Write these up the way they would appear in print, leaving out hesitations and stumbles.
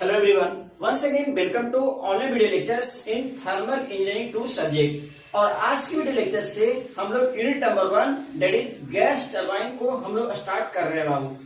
Hello everyone. Once again welcome to online video lectures in thermal engineering 2 subject. और आज की video lecture से हम लोग unit number 1 that is gas turbine को हम लोग स्टार्ट कर रहे हैं बाबू।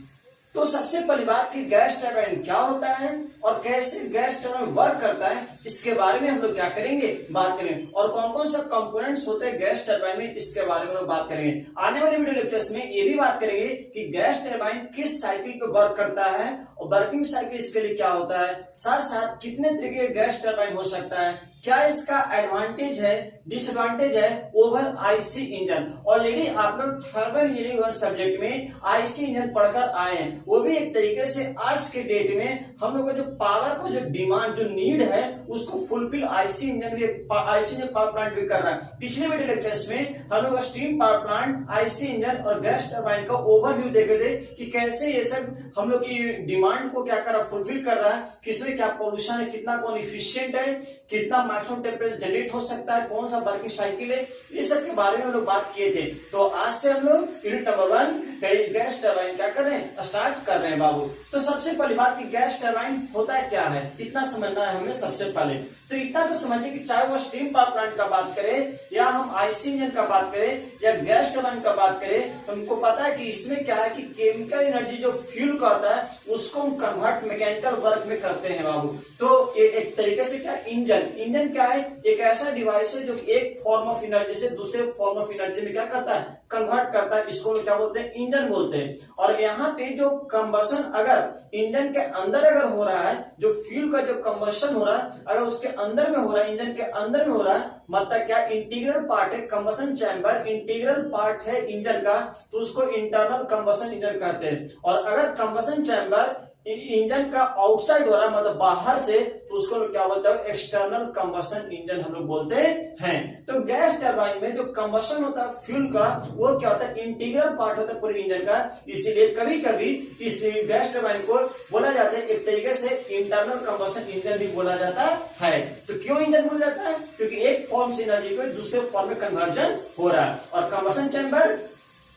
तो सबसे पहली बात कि गैस टरबाइन क्या होता है और कैसे गैस टरबाइन वर्क करता है, इसके बारे में हम लोग क्या करेंगे, बात करेंगे। और कौन कौन सा कंपोनेंट्स होते हैं गैस टरबाइन में, इसके बारे में हम लोग बात करेंगे। आने वाले वीडियो लेक्चर्स में ये भी बात करेंगे कि गैस टरबाइन किस साइकिल पे वर्क करता है और वर्किंग साइकिल इसके लिए क्या होता है, साथ साथ कितने तरीके के गैस टरबाइन हो सकता है, क्या इसका एडवांटेज है, डिसएडवांटेज है ओवर आईसी इंजन। ऑलरेडी आप लोग थर्मल इंजीनियरिंग सब्जेक्ट में आईसी इंजन पढ़कर आए हैं, वो भी एक तरीके से आज के डेट में हम लोग का जो पावर को जो डिमांड जो नीड है उसको फुलफिल आईसी इंजन भी पावर प्लांट भी कर रहा है। पिछले वीडियो लेक्चर्स में हम लोग steam power plant, IC engine और गैस टरबाइन का ओवरव्यू देखे थे कि कैसे ये सब हम लोग की डिमांड को क्या कर रहा, फुलफिल कर रहा है, किसमें क्या पोल्यूशन है, कितना कौन इफिशियंट है, कितना मैक्सिमम टेम्परेचर जनरेट हो सकता है, कौन सा वर्किंग साइकिल है, इस सब के बारे में हम लोग बात किए थे। तो आज से हम लोग यूनिट नंबर 1 गैस टरबाइन क्या कर रहे हैं, स्टार्ट कर रहे हैं बाबू। तो सबसे पहली बात कि गैस टरबाइन होता है क्या है, इतना समझना है हमें सबसे पहले। तो इतना तो समझिए कि चाहे वो स्टीम पावर प्लांट का बात करें या हम आईसी इंजन का बात करें या गैस टरबाइन का बात करें, तो हमको पता है कि इसमें क्या है कि केमिकल एनर्जी जो फ्यूल का होता है उसको हम कन्वर्ट मैकेनिकल वर्क में करते हैं बाबू। तो एक तरीके से क्या, इंजन क्या है, एक ऐसा डिवाइस है जो एक फॉर्म ऑफ एनर्जी से दूसरे फॉर्म ऑफ एनर्जी में क्या करता है, कन्वर्ट करता है। इसको क्या बोलते हैं, इंजन बोलते हैं। और यहाँ पे जो कंबशन अगर इंजन के अंदर अगर हो रहा है, जो फ्यूल का जो कंबशन हो रहा है अगर उसके अंदर में हो रहा है, इंजन के अंदर में हो रहा है, मतलब क्या इंटीग्रल पार्ट है, कंबशन चैम्बर इंटीग्रल पार्ट है इंजन का, तो उसको इंटरनल कंबशन इंजन कहते हैं। और अगर कंबशन चैम्बर इंजन का आउटसाइड हो रहा है मतलब बाहर से, तो उसको क्या बोलते हैं, एक्सटर्नल कंबशन इंजन हम लोग बोलते हैं। तो गैस टरबाइन में जो कंबशन होता है फ्यूल का, वो क्या होता है, इंटीग्रल पार्ट होता है पूरे इंजन का। इसीलिए कभी कभी इस गैस टरबाइन को बोला जाता है एक तरीके से इंटरनल कंबशन इंजन भी बोला जाता है। तो क्यों इंजन बोला जाता है, क्योंकि एक फॉर्म से एनर्जी को दूसरे फॉर्म में कन्वर्जन हो रहा है। और कंबशन चैम्बर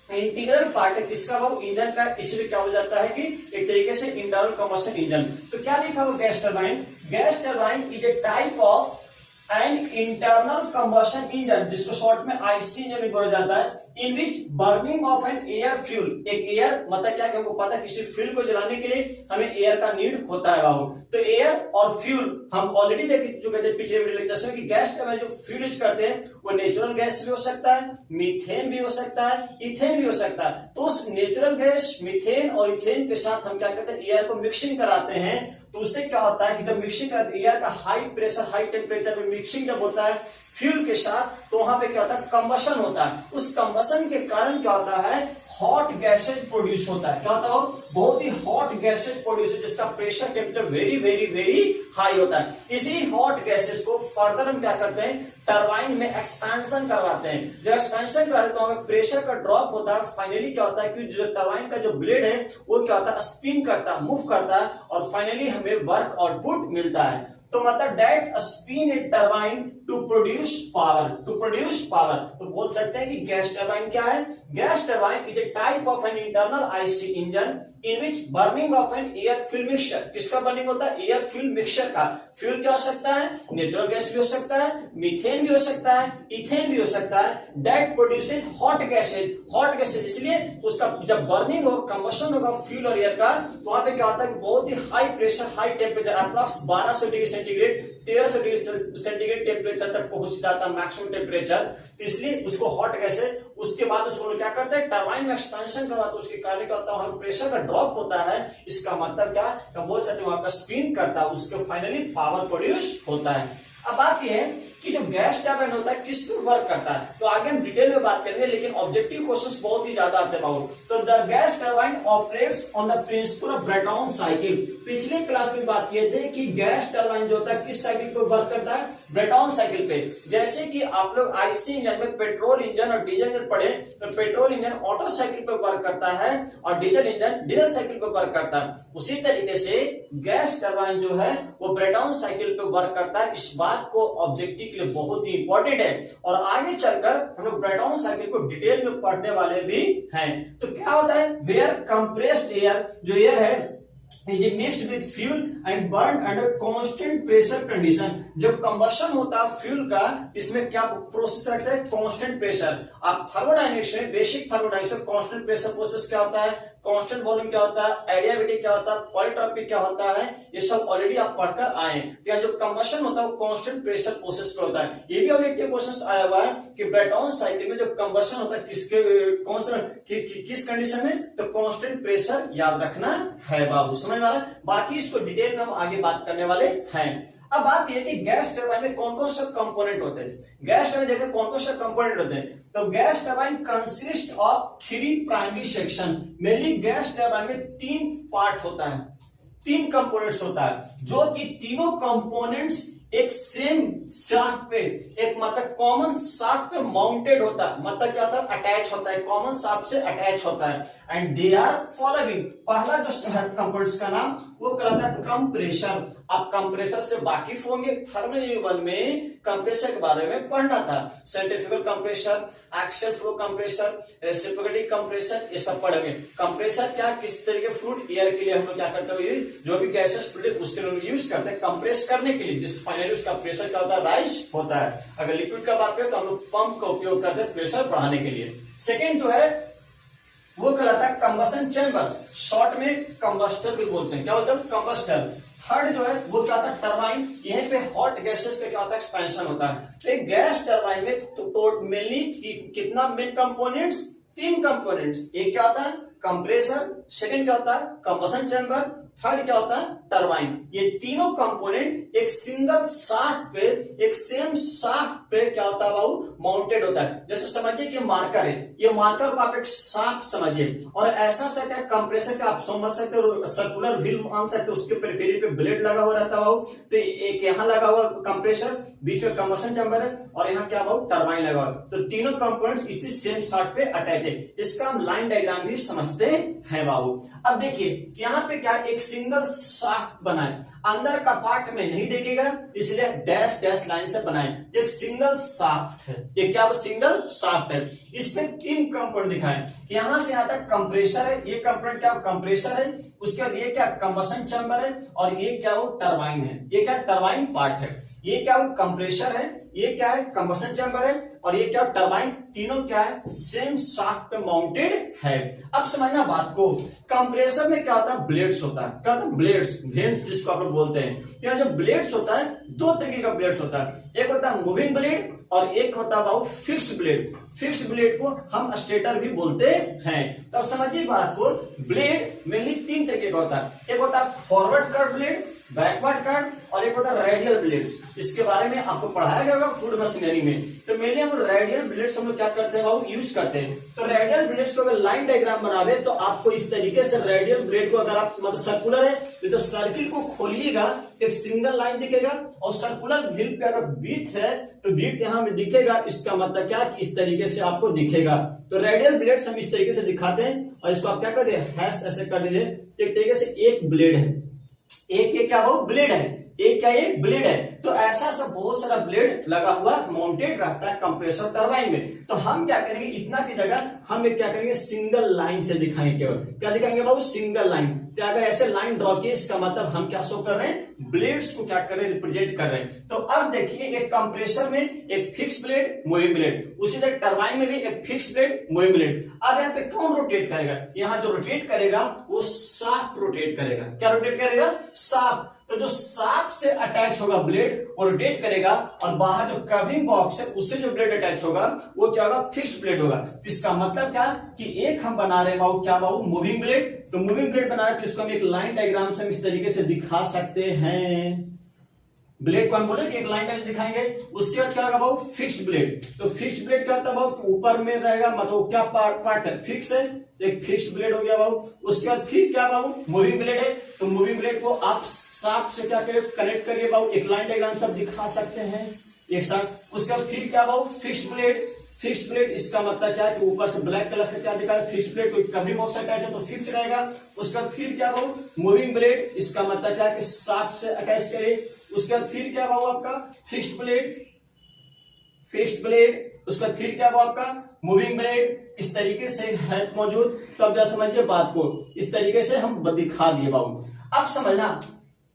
इंटीग्रल पार्ट है किसका, वो इंजन का, इसलिए क्या हो जाता है कि एक तरीके से इंटरनल कंबशन इंजन। तो क्या लिखा हुआ gas turbine, gas turbine is a type of and internal combustion engine, जिसको शॉर्ट में आईसी इंजन भी बोला जाता है, in which burning of an air fuel, एक एयर मतलब क्या, हमको पता है किसी फ्यूल को जलाने के लिए हमें एयर का नीड होता है बाबू। तो एयर और फ्यूल हम ऑलरेडी देख चुके थे पिछले वीडियो लेक्चर्स में कि गैस टरबाइन जो फ्यूल यूज करते हैं वो नेचुरल गैस भी हो सकता है, मीथेन भी हो सकता है, इथेन भी हो सकता है। तो उस नेचुरल गैस, मीथेन और इथेन के साथ हम क्या करते हैं, एयर को मिक्सिंग कराते हैं। तो उससे क्या होता है कि जब मिक्सिंग करते एयर का हाई प्रेशर हाई टेम्परेचर में मिक्सिंग जब होता है फ्यूल के साथ, तो वहां पे क्या होता है, कंबशन होता है। उस कंबशन के कारण क्या होता है, हॉट गैसेज प्रोड्यूस होता है। क्या होता है, बहुत ही हॉट गैसेज प्रोड्यूस है जिसका pressure temperature vary very very high होता है। इसी हॉट गैसेज को फर्दर हम क्या करते हैं, टरबाइन में एक्सपेंशन करवाते हैं। जब एक्सपेंशन करवाते हैं तो हमें प्रेशर का ड्रॉप होता है। फाइनली क्या होता है कि जो टरबाइन का जो ब्लेड है वो क्या होता है, स्पिन करता है, मूव करता है और फाइनली हमें वर्क आउटपुट मिलता है। तो मतलब that spin a turbine to produce power, तो बोल सकते हैं कि गैस टरबाइन क्या है, gas turbine is a type of an internal IC engine in which burning of an air fuel mixture, किसका बर्निंग होता है, एयर फ्यूल मिक्सचर का। फ्यूल क्या हो सकता है, नेचुरल गैस भी हो सकता है, मीथेन भी हो सकता है, इथेन भी हो सकता है, दैट प्रोड्यूसेस हॉट गैसेज, इसलिए उसका जब बर्निंग हो, कंबशन होगा फ्यूल और एयर का, तो वहां पे क्या होता है, बहुत ही high pressure high temperature approx 1200 degree centigrade 1300 degree centigrade temperature तक पहुंच जाता है मैक्सिमम टेम्परेचर। तो इसलिए उसको हॉट गैसेज, उसके बाद उसको क्या करते हैं, टरबाइन में एक्सपेंशन करवाते हैं। उसके कारण क्या होता है, वहां प्रेशर का ड्रॉप होता है। इसका मतलब क्या, बोल सकते हैं वहां पर स्पिन करता है, उसके फाइनली पावर प्रोड्यूस होता है। अब बात यह है कि जो गैस टरबाइन होता है किस पर वर्क करता है, तो आगे हम डिटेल में बात करेंगे, लेकिन ऑब्जेक्टिव क्वेश्चंस बहुत ही ज्यादा आते हैं बाबू। तो the gas turbine operates on the principle of Brayton cycle. पिछले क्लास में बात किए थे कि गैस टरबाइन जो होता है किस साइकिल पर वर्क करता है, ब्रेटॉन साइकिल पे। जैसे कि आप लोग आईसी इंजन में पेट्रोल इंजन और डीजल इंजन पढ़े, तो पेट्रोल इंजन ऑटो साइकिल पे वर्क करता है और डीजल इंजन डीजल साइकिल पे वर्क करता है। उसी तरीके से गैस टरबाइन जो है वो ब्रेटॉन साइकिल पे वर्क करता है। इस बात को ऑब्जेक्टिव के लिए बहुत ही इंपॉर्टेंट है और आगे चलकर हम लोग ब्रेटॉन साइकिल को डिटेल में पढ़ने वाले भी हैं। तो क्या होता है, वेयर कंप्रेस्ड एयर, जो एयर है is mixed with fuel and burned under constant pressure condition। जो कंबशन होता है फ्यूल का, इसमें क्या प्रोसेस रखता है, कांस्टेंट प्रेशर। आप थर्मोडायनेमिक्स में, बेसिक थर्मोडायनेमिक्स में कांस्टेंट प्रेशर प्रोसेस क्या होता है, कांस्टेंट वॉल्यूम क्या होता है, एडियाबेटिक क्या होता है, पॉलीट्रॉपिक क्या होता है, ये सब ऑलरेडी आप पढ़कर आए हैं। तो जो कंबशन होता है वो कांस्टेंट प्रेशर प्रोसेस पे होता है। ये भी ऑलरेडी क्वेश्चन आया हुआ है कि ब्रेटॉन साइकिल में जो कंबशन होता है किसके कौन सा किस कंडीशन में, तो कांस्टेंट प्रेशर याद रखना है बाबू, समझ में आ रहा है। बाकी इसको डिटेल में हम आगे बात करने वाले हैं। अब बात यह कि गैस टरबाइन में कौन कौन से कंपोनेंट होते हैं। गैस टरबाइन देखिए कौन कौन से कंपोनेंट होते हैं। तो gas turbine consist of 3 primary section. Mainly gas turbine में 3 पार्ट होता है, 3 कंपोनेंट्स होता है, जो कि तीनों कंपोनेंट्स एक सेम शाफ्ट पे, एक मतलब कॉमन शाफ्ट पे माउंटेड होता है। मतलब क्या होता है, अटैच होता है, कॉमन शाफ्ट से अटैच होता है। And they are following. पहला जो कंपोनेंट्स का नाम वो कहलाता है कंप्रेसर। आप कंप्रेसर से वाकिफ होंगे, थर्मोडायनामिक्स में कंप्रेसर के बारे में पढ़ना था। Centrifugal compressor, axial flow compressor, reciprocating compressor, ये सब पढ़ेंगे। कंप्रेसर क्या, किस तरीके फ्लूइड एयर के लिए हम लोग क्या करते हैं, जो भी गैसेस फ्लूइड उसके लिए यूज करते हैं कंप्रेस करने के लिए, जिस फाइनली उसका प्रेशर क्या होता है, राइज होता है। अगर लिक्विड का बात करें तो हम लोग पंप का उपयोग करते हैं प्रेशर बढ़ाने के लिए। सेकेंड जो है वो कहलाता है कंबशन चैम्बर, शॉर्ट में कंबस्टर भी बोलते हैं। क्या होता है, कंबस्टर। थर्ड जो है वो क्या होता है, टरबाइन। यहीं पे हॉट गैसेस का क्या होता है, एक्सपेंशन होता है। तो एक गैस टरबाइन में तो मेनली कितना मेन कंपोनेंट्स, 3 कंपोनेंट्स। एक क्या होता है, कंप्रेसर, सेकंड क्या होता है, कंबशन चैम्बर, थर्ड क्या होता है, टरबाइन। ये तीनों कंपोनेंट एक सिंगल शाफ्ट पे, एक सेम शाफ्ट पे क्या होता है बाबू, माउंटेड होता है। जैसे समझिए कि मार्कर है, ये मार्कर को आप एक शाफ्ट समझिए, और ऐसा सा क्या कंप्रेसर का आप समझ सकते हो, सर्कुलर व्हील मान सकते हो, उसके पेरिफेरी पे ब्लेड लगा हुआ रहता है बाबू। तो एक यहाँ लगा हुआ कंप्रेसर, बीच में कंबशन चैम्बर है, और यहाँ क्या बाबू, टरबाइन लगा हुआ। तो तीनों कंपोनेंट्स इसी सेम शाफ्ट पे अटैच है। इसका हम लाइन डायग्राम भी समझते हैं बाबू। अब देखिए यहाँ पे क्या एक सिंगल शाफ्ट बनाए, अंदर का पार्ट में नहीं देखेगा, इसलिए डैश डैश लाइन से बनाए। एक सिंगल शाफ्ट है, ये क्या सिंगल शाफ्ट है। इसमें 3 कंपोनेंट दिखाए। यहां से यहां तक कंप्रेसर है, ये कंपोनेंट क्या कंप्रेसर है। उसके बाद ये क्या कंबशन चैम्बर है, और ये क्या वो टरबाइन है। ये क्या टरबाइन पार्ट है। ये क्या वो कंप्रेसर है, ये क्या है कंबशन चैम्बर है, और ये क्या टरबाइन। तीनों क्या है, सेम शाफ्ट पे माउंटेड है। अब समझना बात को, कंप्रेसर में क्या होता है, ब्लेड्स होता है। क्या होता है, ब्लेड्स, वेन्स जिसको आप लोग बोलते हैं। यहाँ जो ब्लेड्स होता है, 2 तरीके का ब्लेड्स होता है। एक होता है मूविंग ब्लेड, और एक होता है बाबू फिक्स्ड ब्लेड। फिक्स्ड ब्लेड को हम स्टेटर भी बोलते हैं। तो अब समझिए बात को, ब्लेड मेनली 3 तरीके का होता है। एक होता है forward cut blade, backward cut, और एक होता है रेडियल ब्लेड्स। इसके बारे में आपको पढ़ाया गया होगा फूड मशीनरी में। तो मेनली हम रेडियल ब्लेड्स हम लोग क्या करते हैं बाबू, यूज करते हैं। तो रेडियल ब्लेड्स को अगर लाइन डायग्राम बनावे तो आपको इस तरीके से रेडियल ब्लेड को, अगर आप मतलब सर्कुलर है तो सर्किल को खोलिएगा, एक सिंगल लाइन दिखेगा, और सर्कुलर व्हील पे अगर बीट है तो बीट यहाँ में दिखेगा। इसका मतलब क्या कि इस तरीके से आपको दिखेगा। तो रेडियल ब्लेड्स हम इस तरीके से दिखाते हैं, और इसको आप क्या कर दीजिए, हैश ऐसे कर दीजिए। एक तरीके से एक ब्लेड है, एक ये क्या वो ब्लेड है, एक क्या ये ब्लेड है। तो ऐसा सब बहुत सारा ब्लेड लगा हुआ माउंटेड रहता है कंप्रेसर टरबाइन में। तो हम क्या करेंगे, इतना की जगह हम एक क्या करेंगे, सिंगल लाइन से दिखाएंगे। केवल क्या दिखाएंगे बाबू, सिंगल लाइन। तो अगर ऐसे लाइन ड्रॉ किए, इसका मतलब हम क्या शो कर रहे हैं, ब्लेड्स को क्या कर रहे हैं, रिप्रेजेंट कर रहे हैं। तो अब देखिए, एक कंप्रेसर में एक फिक्स ब्लेड, मूविंग ब्लेड, उसी तरह टरबाइन में भी एक फिक्स ब्लेड, मूविंग ब्लेड। अब यहाँ पे कौन रोटेट करेगा, यहाँ जो रोटेट करेगा वो शाफ्ट रोटेट करेगा। क्या रोटेट करेगा, शाफ्ट। तो जो शाफ्ट से अटैच होगा ब्लेड वो रोटेट करेगा, और बाहर जो कवरिंग बॉक्स है उससे जो ब्लेड अटैच होगा वो क्या होगा, फिक्स्ड ब्लेड होगा। तो इसका मतलब क्या कि एक हम बना रहे हैं बाबू, क्या बाबू, मूविंग ब्लेड। तो मूविंग ब्लेड बना रहे हैं तो इसको हम एक लाइन डायग्राम से हम इस तरीके से दिखा सकते हैं। ब्लेड को हम बोले कि एक लाइन डायग्राम दिखाएंगे। उसके बाद क्या होगा बाबू, फिक्स्ड ब्लेड। तो फिक्स्ड ब्लेड क्या होता है बाबू, ऊपर में रहेगा, मतलब क्या पार्ट है, फिक्स है, एक फिक्स्ड ब्लेड हो गया बाबू। उसके बाद फिर क्या बाबू, मूविंग ब्लेड है। तो मूविंग ब्लेड को आप शाफ्ट से क्या कनेक्ट करिए बाबू, एक लाइन डायग्राम सब दिखा सकते हैं एक साथ। उसके बाद फिर क्या बाबू, फिक्स्ड ब्लेड। फिक्स्ड ब्लेड इसका मतलब क्या है कि ऊपर से ब्लैक कलर से क्या दिखा है, फिक्स्ड ब्लेड। कोई कवरिंग बॉक्स अटैच है तो फिक्स रहेगा। उसका फिर क्या बाबू, मूविंग ब्लेड। इसका मतलब क्या है कि शाफ्ट से अटैच करिए। उसके बाद फिर क्या बाबू आपका, फिक्स्ड ब्लेड, फिक्स्ड ब्लेड। उसका फिर क्या बाबू आपका, मूविंग ब्लेड। इस तरीके से है मौजूद। तो अब जरा समझिए बात को, इस तरीके से हम दिखा दिए बाबू। अब समझना,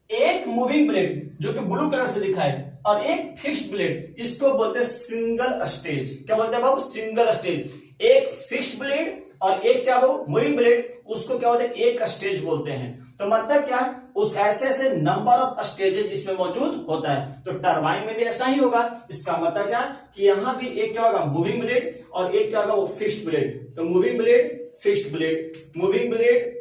एक मूविंग ब्लेड जो कि ब्लू कलर से दिखा है और एक फिक्स्ड ब्लेड, इसको बोलते हैं सिंगल स्टेज। क्या बोलते हैं बाबू? Single stage. एक फिक्स्ड ब्लेड और एक क्या बाबू? मूविंग ब्लेड, उसको क्या बोलते हैं? एक स्टेज बोलते हैं। तो मतलब क्या, उस ऐसे ऐसे नंबर ऑफ स्टेजेस इसमें मौजूद होता है। तो टरबाइन में भी ऐसा ही होगा। इसका मतलब क्या कि यहां भी एक क्या होगा? मूविंग ब्लेड और एक क्या होगा? वो फिक्स्ड ब्लेड। तो moving blade, fixed blade, moving blade,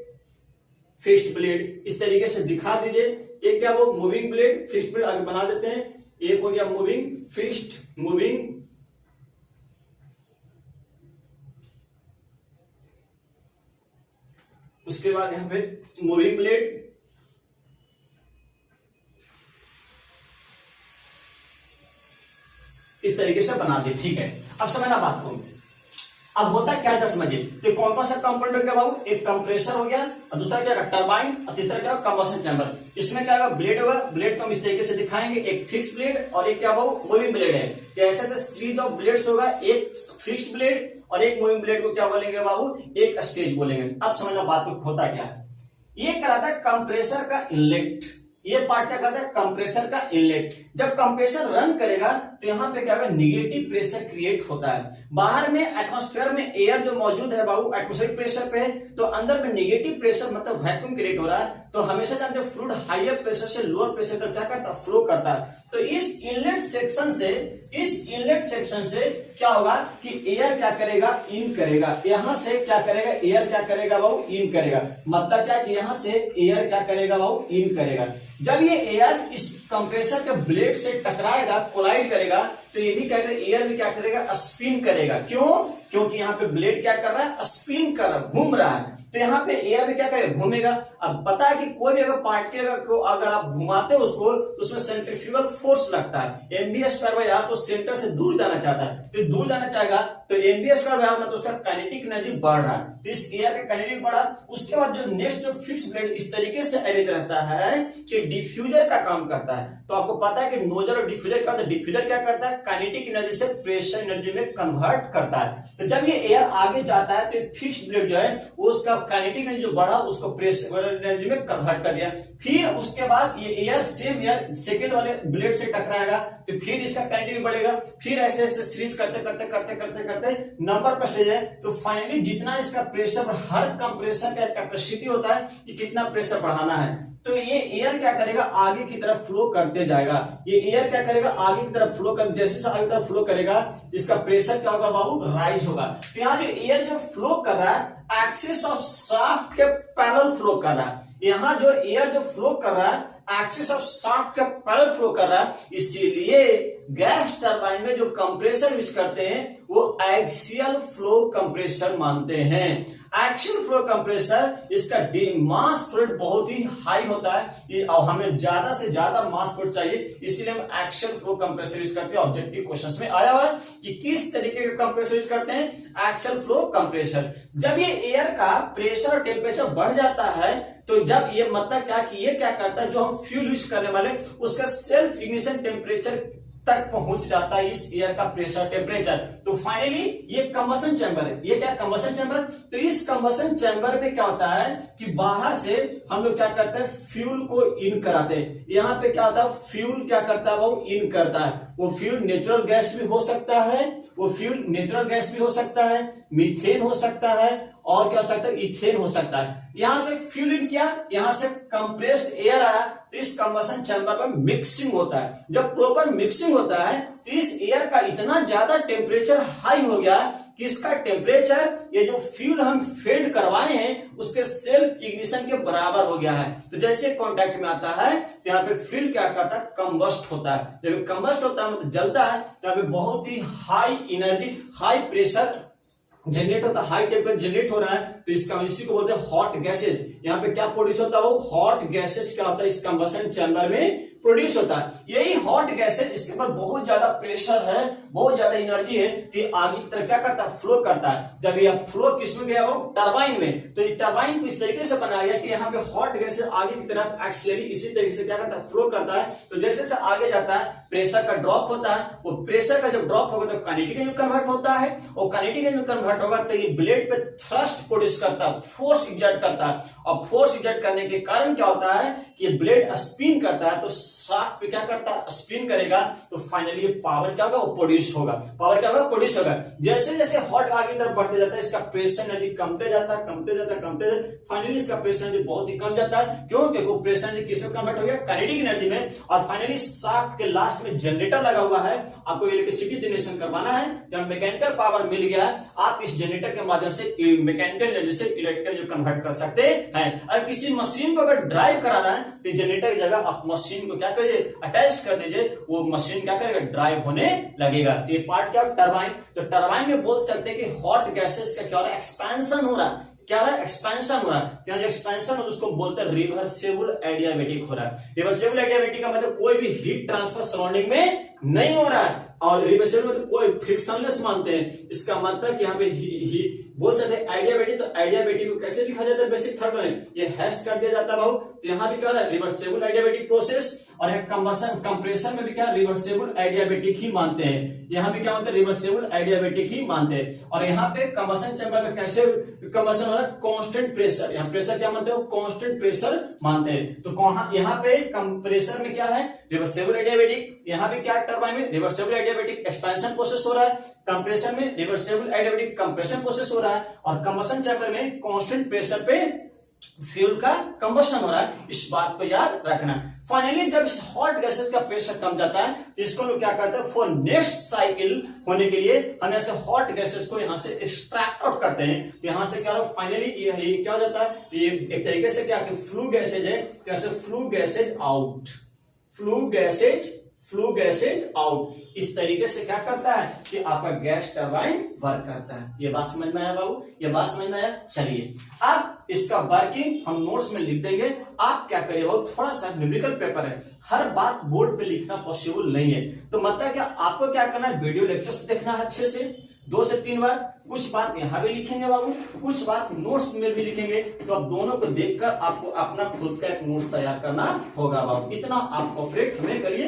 fixed blade, इस तरीके से दिखा दीजिए। एक क्या वो? मूविंग ब्लेड, फिक्स्ड ब्लेड आगे बना देते हैं। एक हो गया मूविंग, फिक्स्ड, मूविंग, उसके बाद यहां पे मूविंग ब्लेड, इस तरीके से बना दे। ठीक है, अब समझना बात को। अब होता क्या है समझिए। तो कौन कौन सा कंपोनेंट हो गया बाबू? एक कंप्रेसर हो गया और दूसरा क्या? टरबाइन और तीसरा क्या? Combustion chamber. इसमें क्या होगा? ब्लेड होगा। ब्लेड को हम इस तरीके से दिखाएंगे, एक फिक्स ब्लेड और एक क्या बाबू? मूविंग ब्लेड है। तो ऐसे ऐसे सीरीज ऑफ ब्लेड्स होगा, एक फिक्स्ड ब्लेड और एक मूविंग ब्लेड को क्या बोलेंगे बाबू? एक स्टेज बोलेंगे। अब समझना बात को, होता क्या है। ये कहलाता है कंप्रेसर का इनलेट। ये पार्ट क्या कहता है? कंप्रेसर का इनलेट। जब कंप्रेसर रन करेगा तो यहाँ पे क्या होगा? निगेटिव प्रेशर क्रिएट होता है। बाहर में एटमॉस्फेयर में एयर जो मौजूद है बाबू, एटमॉस्फेरिक प्रेशर पे है, तो अंदर में निगेटिव प्रेशर मतलब वैक्यूम क्रिएट हो रहा है। तो हमेशा जानते हैं फ्लूइड हायर प्रेशर से लोअर प्रेशर तक क्या करता है? फ्लो करता है। तो इस इनलेट सेक्शन से क्या होगा कि एयर क्या करेगा? इन करेगा। यहां से क्या करेगा? एयर क्या करेगा बाबू? इन करेगा। मतलब क्या कि यहां से एयर क्या करेगा बाबू? इन करेगा। जब ये एयर इस कंप्रेसर के ब्लेड से टकराएगा, कोलाइड करेगा, तो ये भी क्या करेगा? एयर भी क्या करेगा? स्पिन करेगा। क्यों? क्योंकि यहाँ पे ब्लेड क्या कर रहा है? स्पिन कर रहा है, घूम रहा है। तो यहाँ पे एयर भी क्या करेगा? घूमेगा। अब पता है कि कोई भी अगर पार्टिकल को अगर आप घुमाते हो उसको, तो उसमें सेंट्रीफ्यूगल फोर्स लगता है। mv²r तो सेंटर से दूर जाना चाहता है, तो दूर जाना चाहेगा तो mv²r मतलब उसका काइनेटिक एनर्जी बढ़ रहा है। तो इस एयर का काइनेटिक बढ़ा। उसके बाद जो नेक्स्ट जो फिक्स ब्लेड इस तरीके से अरेंज रहता है कि डिफ्यूजर का काम करता है। तो आपको पता है कि नोजल और डिफ्यूजर क्या होता है? डिफ्यूजर क्या करता है? काइनेटिक एनर्जी से प्रेशर एनर्जी में कन्वर्ट करता है। तो जब ये एयर आगे जाता है तो फिक्स्ड ब्लेड जो है वो उसका काइनेटिक एनर्जी जो बढ़ा उसको प्रेशर एनर्जी में कन्वर्ट कर दिया। फिर उसके बाद ये एयर सेम एयर सेकंड वाले ब्लेड से टकराएगा, तो फिर इसका काइनेटिक बढ़ेगा। फिर ऐसे ऐसे सीरीज करते करते करते करते करते नंबर पर स्टेज है। तो फाइनली जितना इसका प्रेशर, हर कंप्रेसर का कैपेसिटी होता है कि कितना प्रेशर बढ़ाना है, तो ये एयर क्या करेगा? आगे की तरफ फ्लो करते जाएगा। ये एयर क्या करेगा? आगे की तरफ फ्लो कर, जैसे आगे की तरफ फ्लो करेगा इसका प्रेशर क्या होगा बाबू? राइज होगा। तो यहाँ जो एयर जो फ्लो कर रहा है एक्सिस ऑफ शाफ्ट के पैरेलल फ्लो कर रहा है। यहाँ जो एयर जो फ्लो कर रहा है एक्सिस ऑफ शाफ्ट के पैरेलल फ्लो कर रहा है। इसीलिए गैस टरबाइन में जो कंप्रेसर यूज करते हैं वो एक्सियल फ्लो कंप्रेसर मानते हैं। एक्सियल फ्लो कंप्रेसर, इसका मास फ्लो बहुत ही हाई होता है और हमें ज्यादा से ज्यादा मास फ्लो चाहिए, इसीलिए हम एक्सियल फ्लो कंप्रेसर यूज करते हैं। ऑब्जेक्टिव क्वेश्चंस में आया हुआ है कि किस तरीके का कंप्रेसर यूज करते हैं? Axial flow compressor. जब ये एयर का प्रेशर और टेम्परेचर बढ़ जाता है, तो जब ये मतलब क्या कि ये क्या करता है, जो हम फ्यूल यूज करने वाले उसका सेल्फ इग्निशन टेम्परेचर तक पहुंच जाता है इस एयर का प्रेशर टेम्परेचर। तो फाइनली ये कंबशन चैम्बर है। ये क्या? Combustion chamber. तो इस कंबशन चैम्बर में क्या होता है कि बाहर से हम लोग क्या करते हैं? फ्यूल को इन कराते हैं। यहाँ पे क्या होता है? फ्यूल क्या करता है? वो इन करता है। वो फ्यूल नेचुरल गैस भी हो सकता है, मीथेन हो सकता है और क्या हो सकता है? इथेन हो सकता है। यहां से फ्यूल इन किया, यहां से कंप्रेस्ड एयर आया, तो इस कंबशन चैम्बर में मिक्सिंग होता है। जब प्रॉपर मिक्सिंग होता है तो इस एयर का इतना ज्यादा टेम्परेचर हाई हो गया कि इसका टेम्परेचर, ये जो फ्यूल हम फेड करवाए हैं उसके सेल्फ इग्निशन के बराबर हो गया है। तो जैसे कॉन्टैक्ट में आता है तो यहाँ पे फ्यूल क्या करता है? कंबस्ट होता है। जब कंबस्ट होता है मतलब जलता है, तो यहाँ पे बहुत ही high energy, high pressure generate होता है, हाई टेम्परेचर जनरेट हो रहा है। तो इसका इसी को बोलते हैं हॉट गैसेज। यहाँ पे क्या प्रोड्यूस होता है? वो हॉट गैसेज क्या होता है? इस कंबशन चैम्बर में प्रोड्यूस होता है। यही हॉट गैसेज, इसके पास बहुत ज्यादा प्रेशर है, बहुत ज्यादा एनर्जी है, तो आगे की तरफ क्या करता है, फ्लो करता है। जब यह फ्लो किसमें गया, वो टरबाइन में, तो इस टरबाइन को इस तरीके से बनाया गया कि यहाँ पे हॉट गैसेज आगे की तरफ एक्सियली इसी तरीके से क्या करता है, फ्लो करता है। तो जैसे जैसे आगे जाता है प्रेशर का ड्रॉप होता है, वो प्रेशर का जब ड्रॉप होगा तो काइनेटिक एनर्जी में कन्वर्ट होता है, और काइनेटिक एनर्जी में कन्वर्ट होगा तो ये ब्लेड पे थ्रस्ट प्रोड्यूस करता है, फोर्स एग्जर्ट करता है, और फोर्स एग्जर्ट करने के कारण क्या होता है कि ये ब्लेड स्पिन करता है, तो शाफ्ट पे क्या करता है, स्पिन करेगा, तो फाइनली ये पावर क्या होगा, वो प्रोड्यूस होगा, पावर क्या होगा, प्रोड्यूस होगा। जैसे जैसे हॉट आगे तरफ बढ़ते जाता है, इसका प्रेशर एनर्जी कमते जाता है, कमते जाता है, कमते जाता है, फाइनली इसका प्रेशर एनर्जी बहुत ही कम जाता है। क्यों? क्योंकि वो प्रेशर एनर्जी किसमें कन्वर्ट हो गया, काइनेटिक एनर्जी में, और फाइनली शाफ्ट के लास्ट में जनरेटर लगा हुआ है, आपको इलेक्ट्रिसिटी जनरेशन करवाना है। जब मैकेनिकल पावर मिल गया, आप इस जनरेटर के माध्यम से मैकेनिकल एनर्जी से इलेक्ट्रिकल एनर्जी कन्वर्ट कर सकते हैं। और किसी मशीन को अगर ड्राइव कराना है तो जनरेटर की जगह आप मशीन को क्या करिए, अटैच कर दीजिए, वो मशीन क्या करेगा, ड्राइव होने लगेगा। तो ये पार्ट क्या, टरबाइन। तो टरबाइन में बोल सकते हैं कि हॉट गैसेस का क्या हो रहा है, एक्सपेंशन हो रहा है, क्या हो रहा है, एक्सपेंशन हो रहा है। यहाँ जो एक्सपेंशन हो उसको बोलते हैं रिवर्सेबल एडियाबैटिक हो रहा है। रिवर्सेबल एडियाबैटिक का मतलब कोई भी हीट ट्रांसफर सराउंडिंग में नहीं हो रहा है, और रिवर्सेबल में तो कोई फ्रिक्शनलेस मानते हैं। इसका मतलब कि यहाँ पे बोल सकते हैं एडियाबैटिक। तो एडियाबैटिक को कैसे लिखा जाता है, बेसिक थर्ड में ये हैश कर दिया जाता है भाव। तो यहाँ भी क्या है, रिवर्सेबल एडियाबैटिक प्रोसेस, और कंबसन कंप्रेशन में भी क्या रिवर्सेबल एडियाबैटिक ही मानते हैं। यहाँ भी क्या मानते हैं, रिवर्सेबल एडियाबैटिक ही मानते हैं। और यहाँ पे कंबसन चैम्बर में कैसे कंबसन हो रहा है, कांस्टेंट प्रेशर। यहाँ प्रेशर क्या मानते हैं, कांस्टेंट प्रेशर मानते हैं। तो यहाँ पे कंप्रेसर में क्या है, रिवर्सेबल एडियाबैटिक, यहाँ पे क्या टरबाइन में रिवर्सेबल एडियाबैटिक एक्सपेंशन प्रोसेस हो रहा है, कंप्रेसर में रिवर्सेबल एडियाबैटिक कंप्रेशन प्रोसेस हो रहा है, और कंबसन चैम्बर में कांस्टेंट प्रेशर पे फ्यूल का कंबशन हो रहा है। इस बात को याद रखना। फाइनली जब इस हॉट गैसेस का प्रेशर कम जाता है तो इसको लोग क्या करते हैं, फॉर नेक्स्ट साइकिल होने के लिए हम ऐसे हॉट गैसेस को यहां से एक्सट्रैक्ट आउट करते हैं। तो यहां से क्या हो, फाइनली ये क्या हो जाता है, ये एक तरीके से क्या फ्लू गैसेज है, तो ऐसे flu gases out, flu gases out, इस तरीके से क्या करता है कि आपका गैस टरबाइन वर्क करता है। ये बात समझ में आया बाबू, ये बात समझ में आया। चलिए अब इसका वर्किंग हम नोट्स में लिख देंगे। आप क्या करिए बाबू, थोड़ा सा न्यूमेरिकल पेपर है, हर बात बोर्ड पे लिखना पॉसिबल नहीं है, तो मतलब क्या आपको क्या करना है, वीडियो लेक्चर्स देखना है अच्छे से 2 से 3 बार। कुछ बात यहाँ भी लिखेंगे बाबू, कुछ बात नोट्स में भी लिखेंगे, तो आप दोनों को देखकर आपको अपना खुद का एक नोट्स तैयार करना होगा बाबू। इतना आप कोऑपरेट हमें करिए,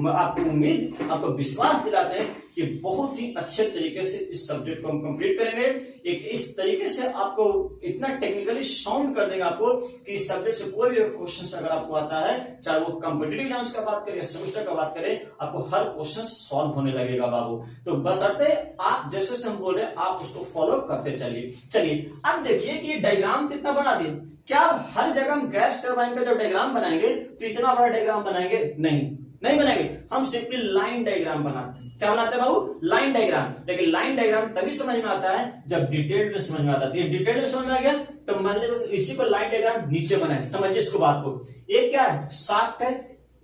आपको उम्मीद, आपको विश्वास दिलाते हैं कि बहुत ही अच्छे तरीके से इस सब्जेक्ट को हम कंप्लीट करेंगे। एक इस तरीके से आपको इतना टेक्निकली साउंड कर देगा आपको कि इस सब्जेक्ट से कोई भी क्वेश्चन अगर आपको आता है, चाहे वो कॉम्पिटिटिव एग्जाम्स का बात करें, सेमेस्टर का बात करें, आपको हर क्वेश्चन सॉल्व होने लगेगा बाबू। तो बशर्ते आप जैसे हम बोल रहे हैं आप उसको फॉलो करते चलिए। चलिए अब देखिए कि डायग्राम कितना बना दिए। क्या हर जगह हम गैस टरबाइन का जब डायग्राम बनाएंगे तो इतना बड़ा डायग्राम बनाएंगे? नहीं बनाएंगे, हम सिंपली लाइन डायग्राम बनाते हैं। क्या बनाते हैं बाबू? Line diagram. लेकिन लाइन डायग्राम तभी समझ में आता है जब डिटेल में समझ में आता है। ये डिटेल में समझ में आ गया तो मान लीजिए इसी को लाइन डायग्राम नीचे बनाए, समझिए इसको बात को। ये क्या है? शाफ्ट है,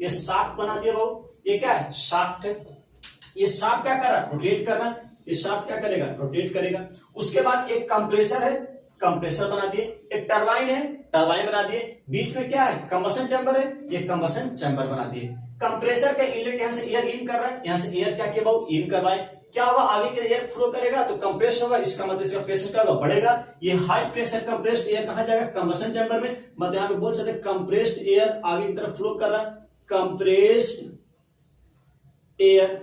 ये शाफ्ट बना दिया बाबू। ये क्या है? शाफ्ट है। ये शाफ्ट क्या कर रहा है? रोटेट कर रहा है। ये शाफ्ट क्या करेगा? रोटेट करेगा। उसके बाद एक कंप्रेसर है, कंप्रेसर बना दिए। एक टरबाइन है, टरबाइन बना दिए। बीच में क्या है? कंबशन चैम्बर है, ये कंबशन चैम्बर बना दिए। कंप्रेसर का इनलेट यहां से एयर इन कर रहा है, यहां से एयर क्या किया बाबू? इन करवाए। क्या होगा? आगे के एयर फ्लो करेगा तो कंप्रेस होगा, इसका मतलब इसका प्रेशर क्या होगा? बढ़ेगा। ये हाई प्रेशर कंप्रेस्ड एयर कहां जाएगा? कंबशन चैम्बर में। मतलब यहां पे बोल सकते कंप्रेस्ड एयर आगे की तरफ फ्लो कर रहा है, कंप्रेस्ड एयर।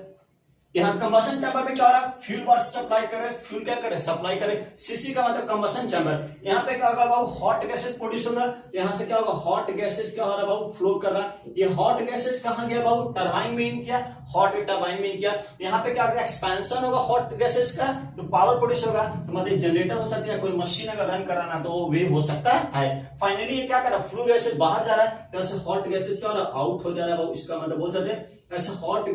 यहाँ कंबशन चैम्बर में क्या हो रहा है? फ्यूल वाटर सप्लाई कर रहे हैं, फ्यूल क्या करे? सप्लाई करे। सीसी का मतलब कंबशन चैम्बर। यहाँ पे क्या होगा बाबू? हॉट गैसेज प्रोड्यूस होगा। यहाँ से क्या होगा? हॉट गैसेज क्या हो रहा है बाबू? फ्लो कर रहा है। ये हॉट गैसेज कहाँ गया बाबू? टरबाइन में इन किया, हॉट टरबाइन में इन किया। यहाँ पे क्या होगा? एक्सपेंशन होगा हॉट गैसेज का, तो पावर प्रोड्यूस होगा। तो मतलब जनरेटर हो सकता है, कोई मशीन अगर रन कराना तो वो भी हो सकता है। फाइनली ये क्या कर रहा है? फ्लू गैसेज बाहर जा रहा है, तो ऐसे हॉट गैसेज क्या हो रहा है? आउट हो जा रहा है बाबू। इसका मतलब बोल सकते हैं ऐसे हॉट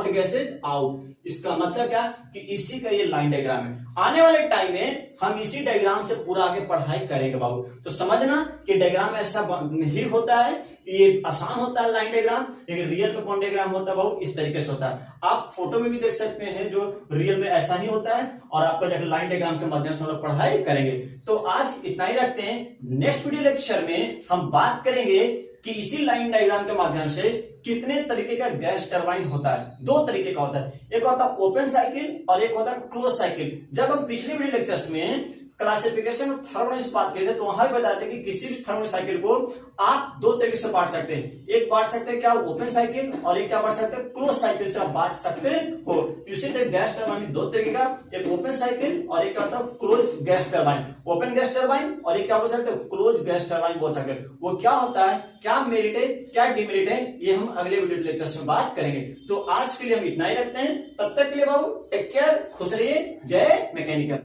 गैसेज आउट। इसका मतलब क्या कि इसी का ये लाइन डायग्राम है। आने वाले टाइम में हम इसी डायग्राम से पूरा आगे पढ़ाई करेंगे बाबू। तो समझना कि डायग्राम ऐसा नहीं होता है कि ये आसान होता है लाइन डायग्राम, लेकिन रियल में कौन डायग्राम होता है बाबू? इस तरीके से होता है। आप फोटो में भी देख सकते हैं जो रियल में ऐसा ही होता है, और आपका जब लाइन डायग्राम के माध्यम से हम लोग पढ़ाई करेंगे। तो आज इतना ही रखते हैं। नेक्स्ट वीडियो लेक्चर में हम बात करेंगे कि इसी लाइन डायग्राम के माध्यम से कितने तरीके का गैस टरबाइन होता है। दो तरीके का होता है, एक होता है ओपन साइकिल और एक होता है क्लोज साइकिल। जब हम पिछले वीडियो लेक्चर्स में क्लासिफिकेशन ऑफ थर्मोडायनामिक्स बात किए थे तो वहां बताते कि किसी भी थर्मल साइकिल को आप दो तरीके से बांट सकते हैं। एक बांट सकते हैं क्या ओपन साइकिल और एक क्या बांट सकते हैं क्लोज साइकिल से आप बांट सकते हो। इसी तरह गैस टरबाइन दो तरीके का, एक ओपन साइकिल और एक क्या होता है close gas turbine. Open gas turbine और एक क्या बोल सकते हैं क्लोज गैस टरबाइन बोल सकते हैं। वो क्या होता है, क्या मेरिट है, क्या डिमेरिट है, ये हम अगले वीडियो लेक्चर्स में बात करेंगे। तो आज के लिए हम इतना ही रखते हैं। तब तक के लिए बाबू टेक केयर, खुश रहिए। जय मैकेनिकल।